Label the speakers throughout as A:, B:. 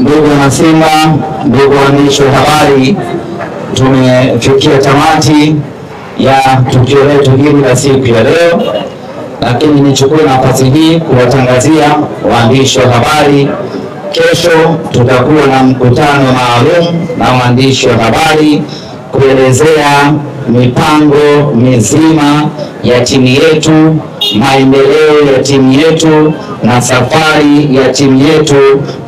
A: Ndugu wanasimba, ndugu waandishi wa habari, tumefikia tamati ya tukio letu hili la siku ya leo, lakini nichukue nafasi hii kuwatangazia waandishi wa habari, kesho tutakuwa na mkutano maalum na waandishi wa habari kuelezea mipango mizima ya timu yetu, maendeleo ya timu yetu na safari ya timu yetu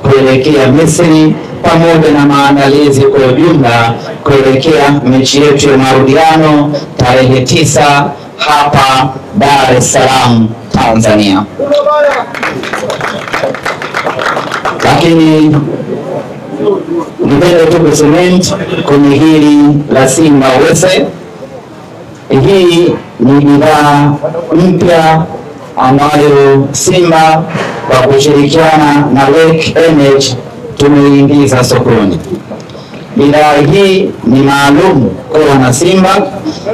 A: kuelekea Misri, pamoja na maandalizi kwa ujumla kuelekea mechi yetu ya marudiano tarehe 9 hapa Dar es Salaam, Tanzania. Lakini nipende tu kusement kwenye hili la Simba Wese. Hii ni bidhaa mpya ambayo Simba kwa kushirikiana na Lake Energy tumeingiza sokoni. Bidhaa hii ni maalum kwa wana Simba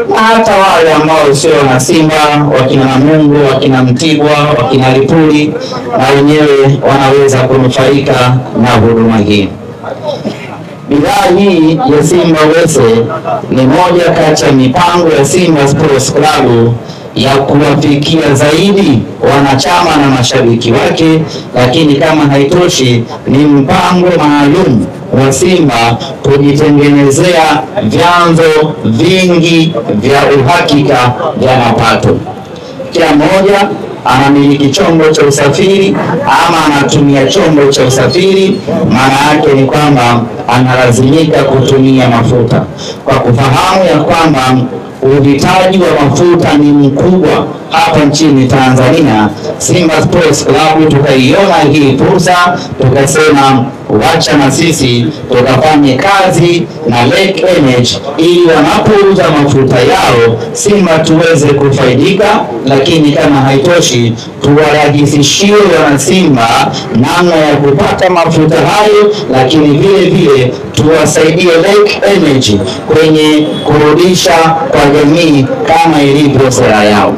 A: na hata wale ambao sio wana Simba, wakina Namungo, wakina Mtibwa, wakina Lipuli, na wenyewe wanaweza kunufaika na huduma hii. Bidhaa hii ya Simba Wese ni moja kati ya mipango ya Simba Sports Club ya kuwafikia zaidi wanachama na mashabiki wake, lakini kama haitoshi ni mpango maalum wa Simba kujitengenezea vyanzo vingi vya uhakika vya mapato. Kila mmoja anamiliki chombo cha usafiri ama anatumia chombo cha usafiri, maana yake ni kwamba analazimika kutumia mafuta. Kwa kufahamu ya kwamba uhitaji wa mafuta ni mkubwa hapa nchini Tanzania, Simba Sports Club tukaiona hii fursa, tukasema wacha na sisi tukafanye kazi na Lake Energy ili wanapouza mafuta yao Simba tuweze kufaidika, lakini kama haitoshi tuwarahisishie wana Simba namna ya kupata mafuta hayo, lakini vile vile tuwasaidie Lake Energy kwenye kurudisha kwa jamii kama ilivyo sera yao.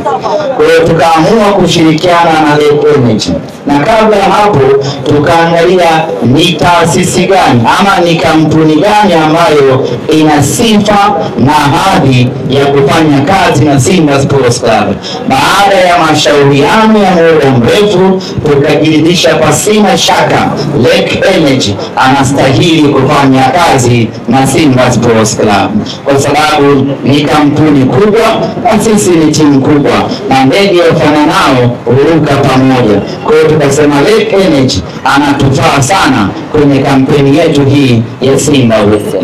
A: Kwa hiyo tukaamua kushirikiana na Lake Energy, na kabla ya hapo tukaangalia ni taasisi gani ama ni kampuni gani ambayo ina sifa na hadhi ya kufanya kazi na Simba Sports Club. Baada ya mashauriano ya muda mrefu tukajiridhisha pasina shaka Lake Energy anastahili kufanya kazi na Simba Sports Club, kwa sababu ni kampuni kubwa na sisi ni timu kubwa na ndege wafananao huruka pamoja. Kwa hiyo tukasema Lake Energy anatufaa sana kwenye kampeni yetu hii ya Simba Wese.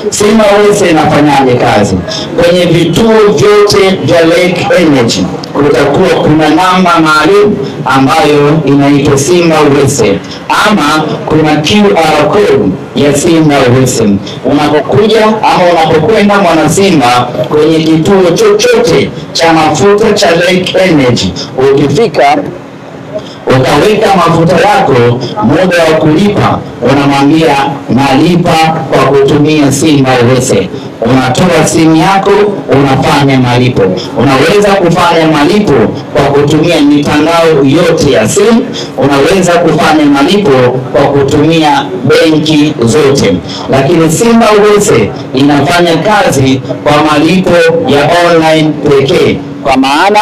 A: Simba Wese inafanyaje kazi? Kwenye vituo vyote vya Lake Energy kutakuwa kuna namba maalum ambayo inaitwa Simba Wese, ama kuna QR code ya Simba Wese. Unapokuja ama unapokwenda mwana Simba kwenye kituo chochote cha mafuta cha Lake Energy, ukifika ukaweka mafuta yako, muda wa kulipa unamwambia nalipa kwa kutumia Simba Wese. Unatoa simu yako, unafanya malipo. Unaweza kufanya malipo kwa kutumia mitandao yote ya simu, unaweza kufanya malipo kwa kutumia benki zote, lakini Simba Wese inafanya kazi kwa malipo ya online pekee, kwa maana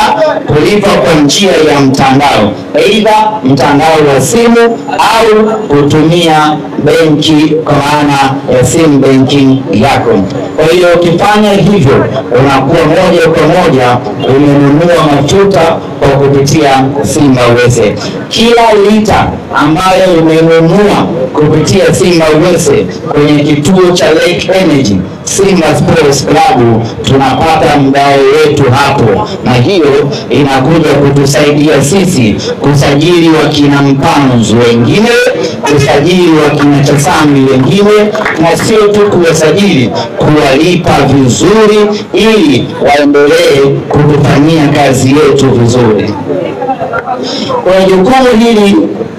A: kulipa kwa njia ya mtandao, aidha mtandao wa simu au kutumia benki kwa maana ya sim banking yako. Kwa hiyo ukifanya hivyo unakuwa moja kwa moja umenunua mafuta kwa kupitia Simba Wese. Kila lita ambayo umenunua kupitia Simba Wese kwenye kituo cha Lake Energy Simba Sports Club tunapata mgao wetu hapo, na hiyo inakuja kutusaidia sisi kusajili wakina Mpanzu wengine, kusajili wakina Chasami wengine, na sio tu kuwasajili, kuwalipa vizuri ili waendelee kutufanyia kazi yetu vizuri. Kwa jukumu hili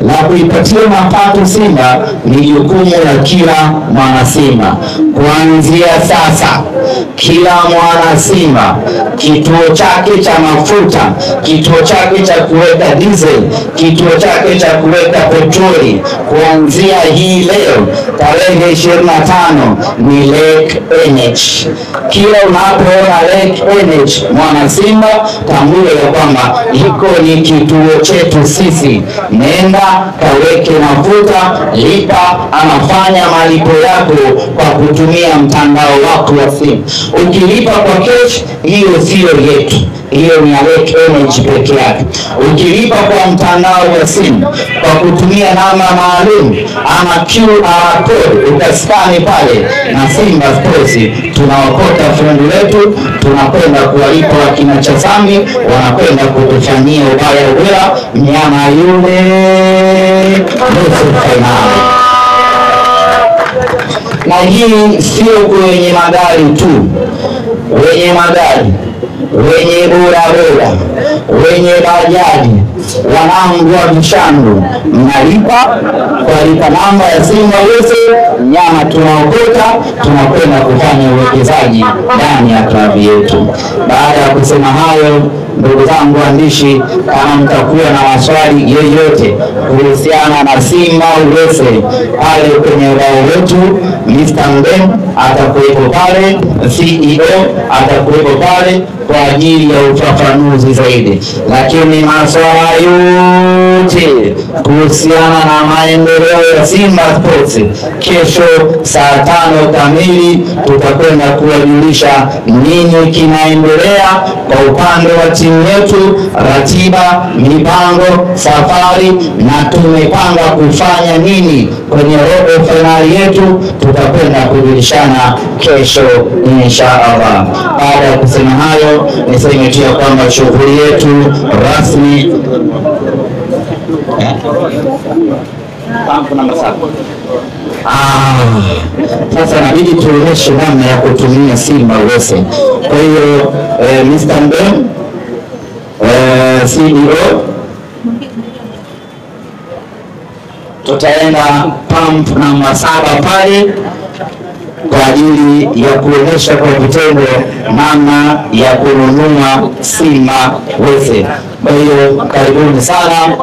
A: la kuipatia mapato Simba ni jukumu la kila mwana Simba. kuanzia sasa kila mwana Simba kituo chake cha mafuta, kituo chake cha kuweka diesel, kituo chake cha kuweka petroli, kuanzia hii leo tarehe 25 ni Lake Energy. Kila unapoona Lake Energy mwana Simba, tambua ya kwamba hiko ni kituo chetu sisi. Nenda kaweke mafuta, lipa, anafanya malipo yako kwa kutumia mtandao wako wa simu. Ukilipa kwa cash, hiyo sio yetu, hiyo ni Lake Energy peke yake. Ukilipa kwa mtandao wa simu kwa kutumia namba maalum ama QR code, utaskani pale na Simba Sports tunaokota fungu letu, tunakwenda kuwalipa wakina Chasambi, wanakwenda kutufanyia ubaya ubora mnyama yule nusu finali. Na hii sio kwenye magari tu, wenye magari, wenye bodaboda, wenye bajaji, wanangu wa Vishandu, mnalipa kwa lipa namba ya Simba Sports, nyama tunaokota, tunakwenda kufanya uwekezaji ndani ya klabu yetu. Baada ya kusema hayo, ndugu zangu waandishi, kama mtakuwa na maswali yoyote kuhusiana na Simba Sports, pale kwenye ubao wetu Mr. Mbem atakuwepo pale, CEO atakuwepo pale kwa ajili ya ufafanuzi zaidi. Lakini maswala yote kuhusiana na maendeleo ya Simba Sports, kesho saa 5 kamili tutakwenda kuwajulisha nini kinaendelea kwa upande wa timu yetu, ratiba, mipango, safari na tumepanga kufanya nini kwenye robo finali yetu. Tutakwenda kujulishana kesho inshallah. Baada ya kusema hayo, niseme tu kwamba shughuli yetu rasmi sasa inabidi tuonyeshe namna ya kutumia Simba Sports. Kwa hiyo Mr. Mbem, CEO, tutaenda pump namba 7 pale kwa ajili ya kuonyesha kwa vitendo namna ya kununua Simba Sports. Kwa hiyo karibuni sana.